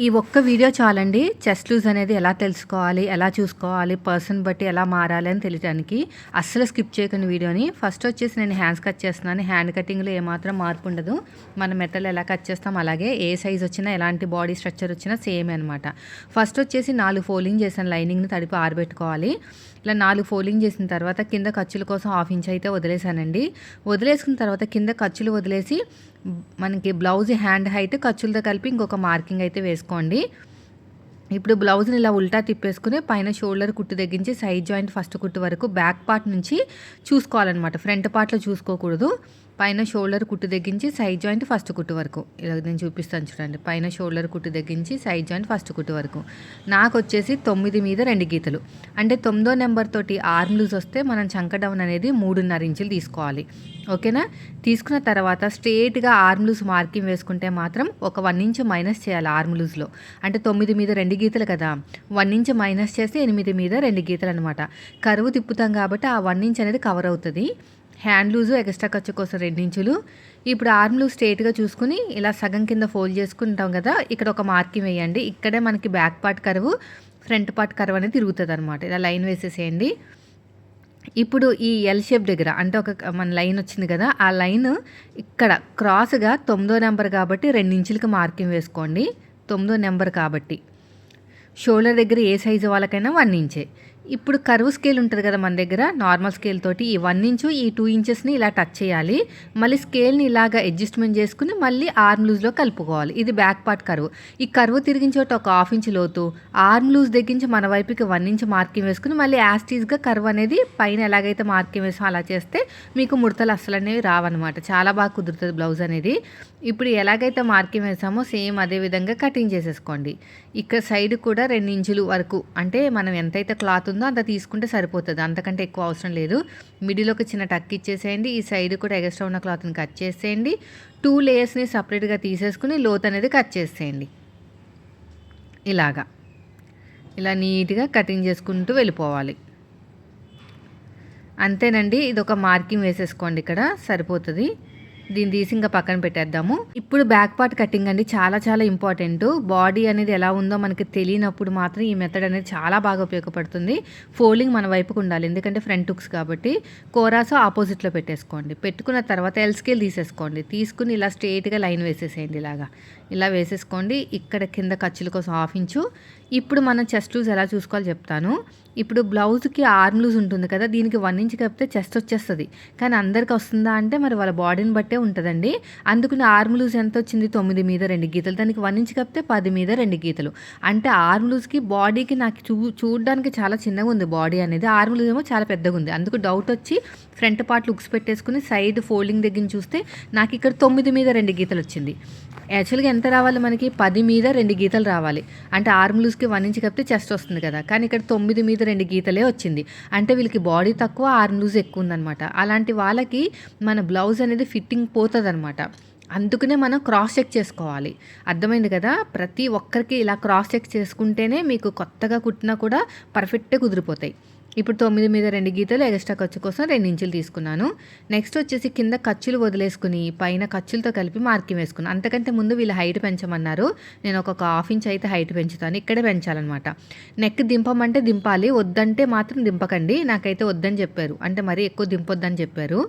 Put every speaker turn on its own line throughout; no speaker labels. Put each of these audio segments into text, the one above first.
ఈ ఒక్క వీడియో చాలండి. చెస్ట్ లూజ్ అనేది ఎలా తెలుసుకోవాలి, ఎలా చూసుకోవాలి, పర్సన్ బట్టి ఎలా మారాలి అని తెలియడానికి. అస్సలు స్కిప్ చేయకండి వీడియోని. ఫస్ట్ వచ్చేసి నేను హ్యాండ్స్ కట్ చేస్తున్నాను. హ్యాండ్ కటింగ్లో ఏమాత్రం మార్పు ఉండదు. మనం మెత్తలు ఎలా కట్ చేస్తాం అలాగే ఏ సైజ్ వచ్చినా ఎలాంటి బాడీ స్ట్రక్చర్ వచ్చినా సేమ్ అనమాట. ఫస్ట్ వచ్చేసి 4 ఫోల్డింగ్ చేశాను. లైనింగ్ని తడిపి ఆరబెట్టుకోవాలి. ఇలా 4 ఫోల్డింగ్ చేసిన తర్వాత కింద ఖర్చుల కోసం 1/2 ఇంచ్ అయితే వదిలేసానండి. వదిలేసుకున్న తర్వాత కింద ఖర్చులు వదిలేసి మనకి బ్లౌజ్ హ్యాండ్ హైట్ ఖర్చులతో కలిపి ఇంకొక మార్కింగ్ అయితే వేసుకోండి. ఇప్పుడు బ్లౌజ్ని ఇలా ఉల్టా తిప్పేసుకుని పైన షోల్డర్ కుట్టు తగ్గించి సైడ్ జాయింట్ ఫస్ట్ కుట్టు వరకు బ్యాక్ పార్ట్ నుంచి చూసుకోవాలన్నమాట. ఫ్రంట్ పార్ట్లో చూసుకోకూడదు. పైన షోల్డర్ కుట్టు తగ్గించి సైడ్ జాయింట్ ఫస్ట్ కుట్టు వరకు. ఇలా నేను చూపిస్తాను చూడండి. పైన షోల్డర్ కుట్టు తగ్గించి సైడ్ జాయింట్ ఫస్ట్ కుట్టు వరకు. నాకు వచ్చేసి 9 మీద 2 గీతలు. అంటే 9వ నెంబర్ తోటి ఆర్మ్ లూజ్ వస్తే మనం చంక డౌన్ అనేది 3.5 ఇంచులు తీసుకోవాలి. ఓకేనా? తీసుకున్న తర్వాత స్ట్రేట్గా ఆర్మ్ లూజ్ మార్కింగ్ వేసుకుంటే మాత్రం ఒక 1 ఇంచ్ మైనస్ చేయాలి ఆర్మ్ లూజ్లో. అంటే 9 మీద 2 గీతలు కదా, 1 ఇంచ్ మైనస్ చేసి 8 మీద 2 గీతలు అనమాట. కరువు తిప్పుతాం కాబట్టి ఆ 1 ఇంచ్ అనేది కవర్ అవుతుంది. హ్యాండ్ లూజు ఎక్స్ట్రా ఖర్చు కోసం 2 ఇంచులు. ఇప్పుడు ఆర్మ్ లూజ్ స్ట్రేట్గా చూసుకుని ఇలా సగం కింద ఫోల్డ్ చేసుకుంటాం కదా, ఇక్కడ ఒక మార్కింగ్ వేయండి. ఇక్కడే మనకి బ్యాక్ పార్ట్ కరువు, ఫ్రంట్ పార్ట్ కరువు అనేది తిరుగుతుంది అనమాట. ఇలా లైన్ వేసేసేయండి. ఇప్పుడు ఈ ఎల్ షేప్ దగ్గర అంటే ఒక మన లైన్ వచ్చింది కదా, ఆ లైన్ ఇక్కడ క్రాస్గా 9వ నెంబర్ కాబట్టి 2 ఇంచులకి మార్కింగ్ వేసుకోండి. 9వ నెంబర్ కాబట్టి షోల్డర్ దగ్గర ఏ సైజు వాళ్ళకైనా 1 ఇంచే. ఇప్పుడు కర్వ్ స్కేల్ ఉంటుంది కదా మన దగ్గర, నార్మల్ స్కేల్ తోటి ఈ 1 ఇంచు ఈ 2 ఇంచెస్ని ఇలా టచ్ చేయాలి. మళ్ళీ స్కేల్ని ఇలాగ అడ్జస్ట్మెంట్ చేసుకుని మళ్ళీ ఆర్మ్ లూజ్లో కలుపుకోవాలి. ఇది బ్యాక్ పార్ట్ కర్వ్. ఈ కర్వ్ తిరిగిన చోట ఒక 1/2 ఇంచ్ లోతు, ఆర్మ్ లూజ్ దగ్గరించి మన వైపుకి 1 ఇంచ్ మార్కింగ్ వేసుకుని మళ్ళీ యాస్టీస్గా కర్వ్ అనేది పైన ఎలాగైతే మార్కింగ్ వేసామో అలా చేస్తే మీకు ముడతలు అస్సలు అనేవి రావన్నమాట. చాలా బాగా కుదురుతుంది బ్లౌజ్ అనేది. ఇప్పుడు ఎలాగైతే మార్కింగ్ వేసామో సేమ్ అదే విధంగా కటింగ్ చేసేసుకోండి. ఇక్కడ సైడ్ కూడా 2 ఇంచులు వరకు, అంటే మనం ఎంతైతే క్లాత్ ఉందో అంత తీసుకుంటే సరిపోతుంది, అంతకంటే ఎక్కువ అవసరం లేదు. మిడిల్ ఒక చిన్న టక్ ఇచ్చేసేయండి. ఈ సైడ్ కూడా ఎక్స్ట్రా ఉన్న క్లాత్ని కట్ చేసేయండి. 2 లేయర్స్ని సపరేట్గా తీసేసుకుని లోత్ అనేది కట్ చేసేయండి. ఇలా నీట్గా కటింగ్ చేసుకుంటూ వెళ్ళిపోవాలి. అంతేనండి. ఇది ఒక మార్కింగ్ వేసేసుకోండి, ఇక్కడ సరిపోతుంది. దీన్ని తీసి ఇంకా పక్కన పెట్టేద్దాము. ఇప్పుడు బ్యాక్ పార్ట్ కటింగ్ అండి, చాలా చాలా ఇంపార్టెంట్. బాడీ అనేది ఎలా ఉందో మనకి తెలియనప్పుడు మాత్రం ఈ మెథడ్ అనేది చాలా బాగా ఉపయోగపడుతుంది. ఫోల్డింగ్ మన వైపుకు ఉండాలి, ఎందుకంటే ఫ్రంట్ హుక్స్ కాబట్టి. కోరాసో ఆపోజిట్లో పెట్టేసుకోండి. పెట్టుకున్న తర్వాత ఎల్ స్కేల్ తీసేసుకోండి. తీసుకుని ఇలా స్ట్రేట్గా లైన్ వేసేసేయండి. ఇలా వేసేసుకోండి. ఇక్కడ కింద ఖర్చుల కోసం 1/2 ఇంచు. ఇప్పుడు మనం చెస్ట్ లూజ్ ఎలా చూసుకోవాలో చెప్తాను. ఇప్పుడు బ్లౌజ్కి ఆర్మ్ లూజ్ ఉంటుంది కదా, దీనికి 1 ఇంచ్ కప్పితే చెస్ట్ వచ్చేస్తుంది. కానీ అందరికి వస్తుందా అంటే మరి వాళ్ళ బాడీని బట్టే ఉంటుందండి. అందుకని ఆర్మ్ లూజ్ ఎంత వచ్చింది? 9 మీద 2 గీతలు. దానికి 1 ఇంచ్ కప్పితే 10 మీద 2 గీతలు. అంటే ఆర్మ్ లూజ్కి బాడీకి నాకు చూడడానికి చాలా చిన్నగా ఉంది బాడీ అనేది, ఆర్మ్ లూజ్ ఏమో చాలా పెద్దగా ఉంది. అందుకు డౌట్ వచ్చి ఫ్రంట్ పార్ట్ లుక్స్ పెట్టేసుకుని సైడ్ ఫోల్డింగ్ దగ్గర చూస్తే నాకు ఇక్కడ 9 మీద 2 గీతలు వచ్చింది. యాక్చువల్గా ఎంత రావాలి మనకి? 10 మీద 2 గీతలు రావాలి. అంటే ఆర్మ్ లూజ్కి 1 ఇంచ్ కప్పితే చెస్ట్ వస్తుంది కదా, కానీ ఇక్కడ 9 మీద 2 గీతలే వచ్చింది. అంటే వీళ్ళకి బాడీ తక్కువ, ఆర్మ్ లూజ్ ఎక్కువ ఉందన్నమాట. అలాంటి వాళ్ళకి మన బ్లౌజ్ అనేది ఫిట్టింగ్ పోతుంది అనమాట. అందుకనే మనం క్రాస్ చెక్ చేసుకోవాలి. అర్థమైంది కదా? ప్రతి ఒక్కరికి ఇలా క్రాస్ చెక్ చేసుకుంటేనే మీకు కొత్తగా కుట్టినా కూడా పర్ఫెక్ట్గా కుదిరిపోతాయి. ఇప్పుడు 9 మీద 2 గీతలు ఎక్స్ట్రా ఖర్చు కోసం 2 ఇంచులు తీసుకున్నాను. నెక్స్ట్ వచ్చేసి కింద ఖర్చులు వదిలేసుకుని పైన ఖర్చులతో కలిపి మార్కింగ్ వేసుకున్నాను. అంతకంటే ముందు వీళ్ళు హైట్ పెంచమన్నారు. నేను ఒక 1/2 ఇంచ్ అయితే హైట్ పెంచుతాను. ఇక్కడే పెంచాలన్నమాట. నెక్ దింపమంటే దింపాలి, వద్దంటే మాత్రం దింపకండి. నాకైతే వద్దని చెప్పారు, అంటే మరీ ఎక్కువ దింపొద్దని చెప్పారు.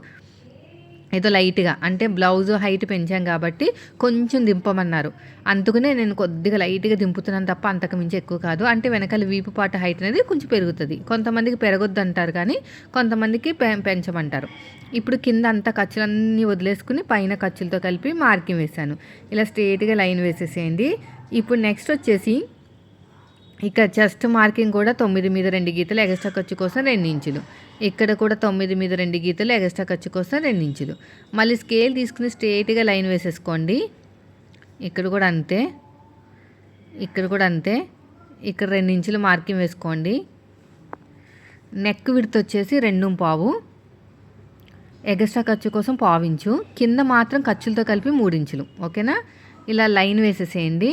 ఏదో లైట్గా, అంటే బ్లౌజ్ హైట్ పెంచాం కాబట్టి కొంచెం దింపమన్నారు. అందుకనే నేను కొద్దిగా లైట్గా దింపుతున్నాను తప్ప అంతకు మించి ఎక్కువ కాదు. అంటే వెనకాల వీపు పాట హైట్ అనేది కొంచెం పెరుగుతుంది. కొంతమందికి పెరగొద్దు అంటారు, కానీ కొంతమందికి పెంచమంటారు. ఇప్పుడు కింద అంతా ఖర్చులన్నీ వదిలేసుకుని పైన ఖర్చులతో కలిపి మార్కింగ్ వేశాను. ఇలా స్ట్రేట్గా లైన్ వేసేసేయండి. ఇప్పుడు నెక్స్ట్ వచ్చేసి ఇక్కడ చెస్ట్ మార్కింగ్ కూడా 9 మీద 2 గీతలు ఎక్స్ట్రా ఖర్చు కోసం 2 ఇంచులు. ఇక్కడ కూడా 9 మీద 2 గీతలు ఎక్స్ట్రా ఖర్చు కోసం 2 ఇంచులు. మళ్ళీ స్కేల్ తీసుకుని స్ట్రేట్గా లైన్ వేసేసుకోండి. ఇక్కడ కూడా అంతే. ఇక్కడ 2 ఇంచులు మార్కింగ్ వేసుకోండి. నెక్ విడ్త్ వచ్చేసి 2.5, ఎక్స్ట్రా ఖర్చు కోసం 1/2 ఇంచు. కింద మాత్రం ఖర్చులతో కలిపి 3 ఇంచులు. ఓకేనా? ఇలా లైన్ వేసేసేయండి.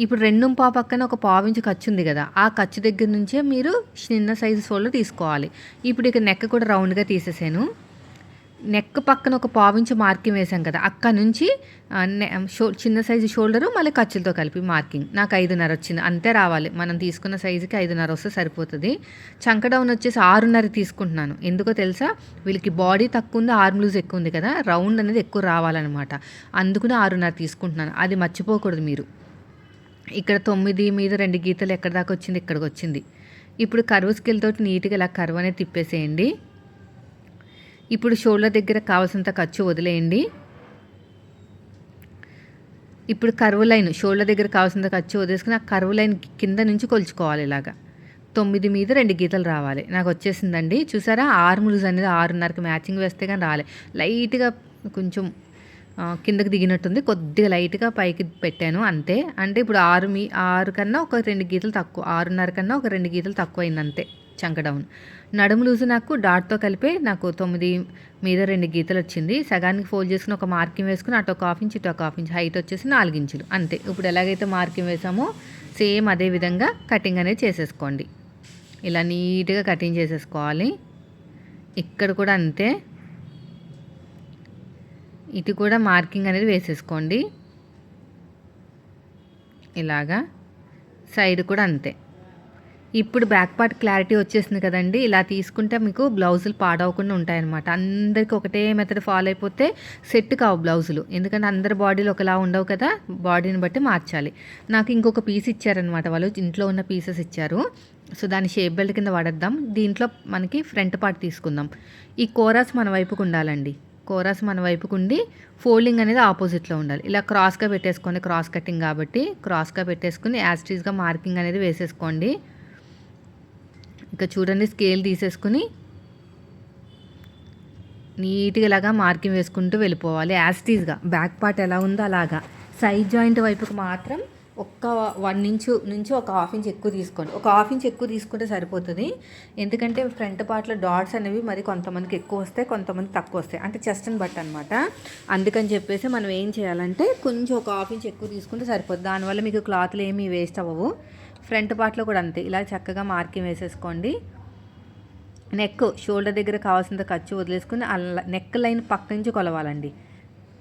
ఇప్పుడు 2.5 పక్కన ఒక 1/2 ఇంచు ఖర్చు ఉంది కదా, ఆ ఖర్చు దగ్గర నుంచే మీరు చిన్న సైజు షోల్డర్ తీసుకోవాలి. ఇప్పుడు ఇక నెక్ కూడా రౌండ్గా తీసేసాను. నెక్ పక్కన ఒక పావించి మార్కింగ్ వేసాం కదా, అక్కడ నుంచి చిన్న సైజు షోల్డరు మళ్ళీ ఖర్చులతో కలిపి మార్కింగ్ నాకు 5.5 వచ్చింది. అంతే రావాలి, మనం తీసుకున్న సైజుకి 5.5 వస్తే సరిపోతుంది. చంక డౌన్ వచ్చేసి 6.5 తీసుకుంటున్నాను. ఎందుకో తెలుసా, వీళ్ళకి బాడీ తక్కువ ఉంది, ఆర్మ్ లూజ్ ఎక్కువ ఉంది కదా, రౌండ్ అనేది ఎక్కువ రావాలన్నమాట. అందుకని 6.5 తీసుకుంటున్నాను. అది మర్చిపోకూడదు మీరు. ఇక్కడ 9 మీద 2 గీతలు ఎక్కడ దాకా వచ్చింది, ఇక్కడికి వచ్చింది. ఇప్పుడు కర్వ్ స్కేల్ తోటి నీట్గా ఇలా కర్వ్ అనేది తిప్పేసేయండి. ఇప్పుడు షోల్డర్ దగ్గర కావాల్సినంత ఖర్చు వదిలేయండి. ఇప్పుడు కర్వ్ లైన్, షోల్డర్ దగ్గర కావాల్సినంత ఖర్చు వదిలేసుకుని ఆ కర్వ్ లైన్ కింద నుంచి కొలుచుకోవాలి. ఇలాగా 9 మీద 2 గీతలు రావాలి. నాకు వచ్చేసిందండి. చూసారా, ఆర్మ్ లూజ్ అనేది 6.5కి మ్యాచింగ్ వేస్తే కానీ రాలే. లైట్గా కొంచెం కిందకి దిగినట్టుంది, కొద్దిగా లైట్గా పైకి పెట్టాను అంతే. అంటే ఇప్పుడు 6 కన్నా ఒక 2 గీతలు తక్కువ, 6.5 కన్నా ఒక 2 గీతలు తక్కువ అయింది అంతే చంక డౌన్. నడుము లూజు నాకు డాట్తో కలిపి నాకు 9 మీద 2 గీతలు వచ్చింది. సగానికి ఫోల్డ్ చేసుకుని ఒక మార్కింగ్ వేసుకుని అటు ఒక హాఫ్ ఇంచ్ ఇటు ఒక హాఫ్ ఇంచ్, హైట్ వచ్చేసి 4 ఇంచులు అంతే. ఇప్పుడు ఎలాగైతే మార్కింగ్ వేసామో సేమ్ అదే విధంగా కటింగ్ అనేది చేసేసుకోండి. ఇలా నీట్గా కటింగ్ చేసేసుకోవాలి. ఇక్కడ కూడా అంతే, ఇటు కూడా మార్కింగ్ అనేది వేసేసుకోండి. ఇలాగా సైడ్ కూడా అంతే. ఇప్పుడు బ్యాక్ పార్ట్ క్లారిటీ వచ్చేసింది కదండి. ఇలా తీసుకుంటే మీకు బ్లౌజులు పాడవకుండా ఉంటాయన్నమాట. అందరికీ ఒకటే మెథడ్ ఫాలో అయిపోతే సెట్ కావు బ్లౌజులు, ఎందుకంటే అందరి బాడీలు ఒకలా ఉండవు కదా, బాడీని బట్టి మార్చాలి. నాకు ఇంకొక పీస్ ఇచ్చారనమాట, వాళ్ళు ఇంట్లో ఉన్న పీసెస్ ఇచ్చారు. సో దాన్ని షేప్ బెల్ట్ కింద వాడేద్దాం. దీంట్లో మనకి ఫ్రంట్ పార్ట్ తీసుకుందాం. ఈ కోరాస్ మన వైపుకు ఉండాలండి. కోరాస్ మన వైపుకు ఉండి ఫోల్డింగ్ అనేది ఆపోజిట్లో ఉండాలి. ఇలా క్రాస్గా పెట్టేసుకోండి, క్రాస్ కటింగ్ కాబట్టి క్రాస్గా పెట్టేసుకుని యాస్టీస్గా మార్కింగ్ అనేది వేసేసుకోండి. ఇక చూడండి, స్కేల్ తీసేసుకుని నీట్గా ఇలాగా మార్కింగ్ వేసుకుంటూ వెళ్ళిపోవాలి. యాస్టీస్గా బ్యాక్ పార్ట్ ఎలా ఉందో అలాగా. సైడ్ జాయింట్ వైపుకి మాత్రం ఒక్క 1 ఇంచు నుంచి ఒక హాఫ్ ఇంచ్ ఎక్కువ తీసుకోండి. ఒక హాఫ్ ఇంచ్ ఎక్కువ తీసుకుంటే సరిపోతుంది. ఎందుకంటే ఫ్రంట్ పార్ట్లో డాట్స్ అనేవి మరి కొంతమందికి ఎక్కువ వస్తాయి, కొంతమంది తక్కువ వస్తాయి, అంటే చెస్ట్ని బట్టి అనమాట. అందుకని చెప్పేసి మనం ఏం చేయాలంటే కొంచెం ఒక హాఫ్ ఇంచ్ ఎక్కువ తీసుకుంటే సరిపోతుంది. దానివల్ల మీకు క్లాత్లు ఏమీ వేస్ట్ అవ్వవు. ఫ్రంట్ పార్ట్లో కూడా అంతే, ఇలా చక్కగా మార్కింగ్ వేసేసుకోండి. నెక్ షోల్డర్ దగ్గర కావాల్సినంత ఖర్చు వదిలేసుకుని నెక్ లైన్ పక్క నుంచి కొలవాలండి.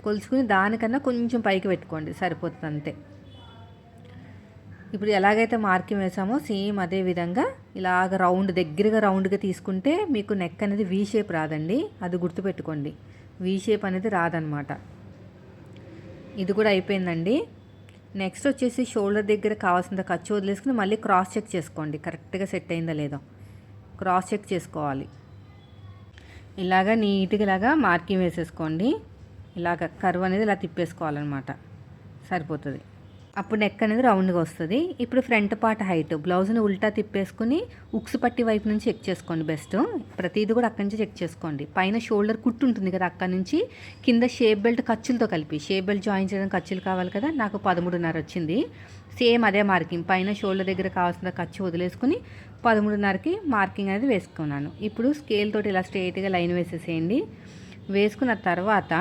కొలుచుకుని దానికన్నా కొంచెం పైకి పెట్టుకోండి, సరిపోతుంది అంతే. ఇప్పుడు ఎలాగైతే మార్కింగ్ వేసామో సేమ్ అదే విధంగా ఇలాగ రౌండ్గా తీసుకుంటే మీకు నెక్ అనేది వీ షేప్ రాదండి, అది గుర్తుపెట్టుకోండి. వీ షేప్ అనేది రాదనమాట. ఇది కూడా అయిపోయిందండి. నెక్స్ట్ వచ్చేసి షోల్డర్ దగ్గర కావాల్సినంత ఖర్చు వదిలేసుకుని మళ్ళీ క్రాస్ చెక్ చేసుకోండి, కరెక్ట్గా సెట్ అయిందా లేదో క్రాస్ చెక్ చేసుకోవాలి. ఇలాగా నీట్గా ఇలాగా మార్కింగ్ వేసేసుకోండి. ఇలాగ కర్వ్ అనేది ఇలా తిప్పేసుకోవాలన్నమాట, సరిపోతుంది. అప్పుడు నెక్ అనేది రౌండ్గా వస్తుంది. ఇప్పుడు ఫ్రంట్ పార్ట్ హైట్, బ్లౌజ్ని ఉల్టా తిప్పేసుకుని ఉక్స్ పట్టి వైపు నుంచి చెక్ చేసుకోండి బెస్ట్. ప్రతిదీ కూడా అక్కడి నుంచి చెక్ చేసుకోండి. పైన షోల్డర్ కుట్టు ఉంటుంది కదా, అక్కడి నుంచి కింద షేప్ బెల్ట్ ఖర్చులతో కలిపి, షేప్ బెల్ట్ జాయిన్ చేయడానికి ఖర్చులు కావాలి కదా, నాకు 13.5 వచ్చింది. సేమ్ అదే మార్కింగ్, పైన షోల్డర్ దగ్గర కావాల్సిన ఖర్చు వదిలేసుకుని 13.5కి మార్కింగ్ అనేది వేసుకున్నాను. ఇప్పుడు స్కేల్ తోటి ఇలా స్ట్రైట్గా లైన్ వేసేసేయండి. వేసుకున్న తర్వాత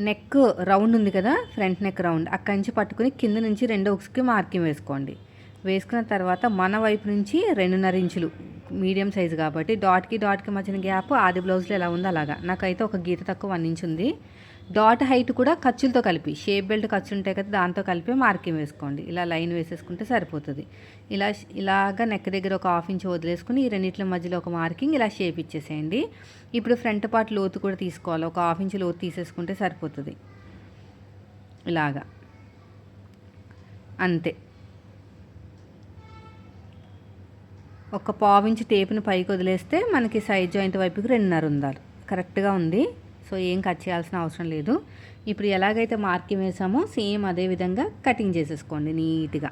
నెక్ రౌండ్ ఉంది కదా, ఫ్రంట్ నెక్ రౌండ్, అక్కడి నుంచి పట్టుకుని కింద నుంచి 2 ఉక్స్కి మార్కింగ్ వేసుకోండి. వేసుకున్న తర్వాత మన వైపు నుంచి 2.5 ఇంచులు మీడియం సైజు కాబట్టి డాట్కి మధ్యన గ్యాప్ ఆది బ్లౌజ్లో ఎలా ఉందో అలాగా. నాకైతే ఒక గీత తక్కువ 1 ఇంచ్ ఉంది. డాట్ హైట్ కూడా ఖర్చులతో కలిపి, షేప్ బెల్ట్ ఖర్చు ఉంటాయి కదా, దాంతో కలిపి మార్కింగ్ వేసుకోండి. ఇలా లైన్ వేసేసుకుంటే సరిపోతుంది. ఇలాగా నెక్ దగ్గర ఒక హాఫ్ ఇంచ్ వదిలేసుకుని ఈ రెండింటి మధ్యలో ఒక మార్కింగ్ ఇలా షేప్ ఇచ్చేసేయండి. ఇప్పుడు ఫ్రంట్ పార్ట్ లోతు కూడా తీసుకోవాలి, ఒక హాఫ్ ఇంచ్ లోతు తీసేసుకుంటే సరిపోతుంది. ఇలాగా అంతే. ఒక పావు ఇంచ్ టేపుని పైకి వదిలేస్తే మనకి సైడ్ జాయింట్ వైపుకి 2.5 ఉండాలి, కరెక్ట్గా ఉంది. సో ఏం కట్ చేయాల్సిన అవసరం లేదు. ఇప్పుడు ఎలాగైతే మార్కింగ్ వేసామో సేమ్ అదే విధంగా కటింగ్ చేసేసుకోండి నీట్గా.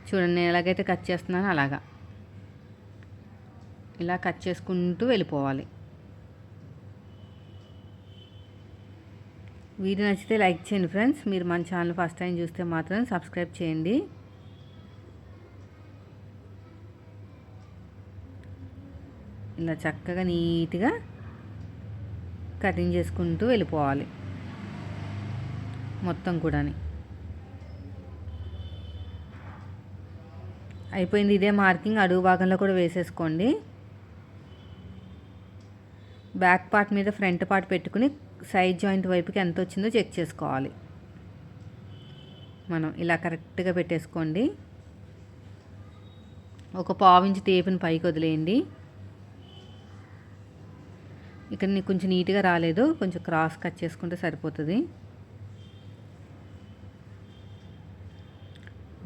చూడండి, నేను ఎలాగైతే కట్ చేస్తున్నానో అలాగా ఇలా కట్ చేసుకుంటూ వెళ్ళిపోవాలి. వీడియో నచ్చితే లైక్ చేయండి ఫ్రెండ్స్. మీరు మన ఛానల్ ఫస్ట్ టైం చూస్తే మాత్రం సబ్స్క్రైబ్ చేయండి. ఇలా చక్కగా నీట్గా కటింగ్ చేసుకుంటూ వెళ్ళిపోవాలి మొత్తం కూడా. అయిపోయింది. ఇదే మార్కింగ్ అడుగు భాగంలో కూడా వేసేసుకోండి. బ్యాక్ పార్ట్ మీద ఫ్రంట్ పార్ట్ పెట్టుకుని సైడ్ జాయింట్ వైపుకి ఎంత వచ్చిందో చెక్ చేసుకోవాలి. మనం ఇలా కరెక్ట్గా పెట్టేసుకోండి. ఒక పావించి టేపుని పైకి వదిలేయండి. ఇక్కడ నీకు కొంచెం నీట్గా రాలేదు, కొంచెం క్రాస్ కట్ చేసుకుంటే సరిపోతుంది.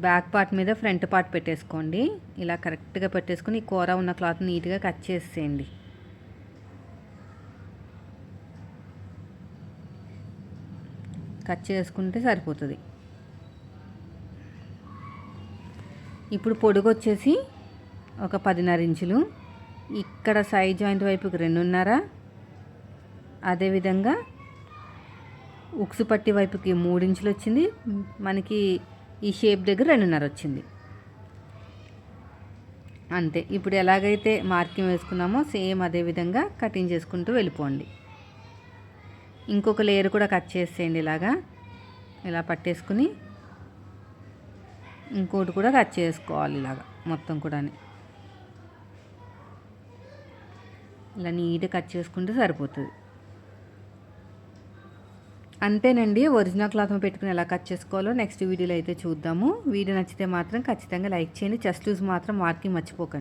బ్యాక్ పార్ట్ మీద ఫ్రంట్ పార్ట్ పెట్టేసుకోండి. ఇలా కరెక్ట్గా పెట్టేసుకొని ఈ కూర ఉన్న క్లాత్ నీట్గా కట్ చేసేయండి. కట్ చేసుకుంటే సరిపోతుంది. ఇప్పుడు పొడుగు వచ్చేసి ఒక 10.5 ఇంచులు, ఇక్కడ సైడ్ జాయింట్ వైపుకి 2.5, అదేవిధంగా ఉక్సు పట్టి వైపుకి 3 ఇంచులు వచ్చింది. మనకి ఈ షేప్ దగ్గర 2.5 వచ్చింది. అంతే. ఇప్పుడు ఎలాగైతే మార్కింగ్ వేసుకున్నామో సేమ్ అదే విధంగా కటింగ్ చేసుకుంటూ వెళ్ళిపోండి. ఇంకొక లేయర్ కూడా కట్ చేసేయండి. ఇలా పట్టేసుకుని ఇంకోటి కూడా కట్ చేసుకోవాలి. ఇలాగా మొత్తం కూడా ఇలా నీట్గా కట్ చేసుకుంటే సరిపోతుంది. అంతేనండి. ఒరిజినల్ క్లాత్ పెట్టుకుని ఎలా కట్ చేసుకోవాలో నెక్స్ట్ వీడియోలో అయితే చూద్దాము. వీడియో నచ్చితే మాత్రం ఖచ్చితంగా లైక్ చేయండి. చెస్ట్ లూజ్ మాత్రం మార్కింగ్ మర్చిపోకండి.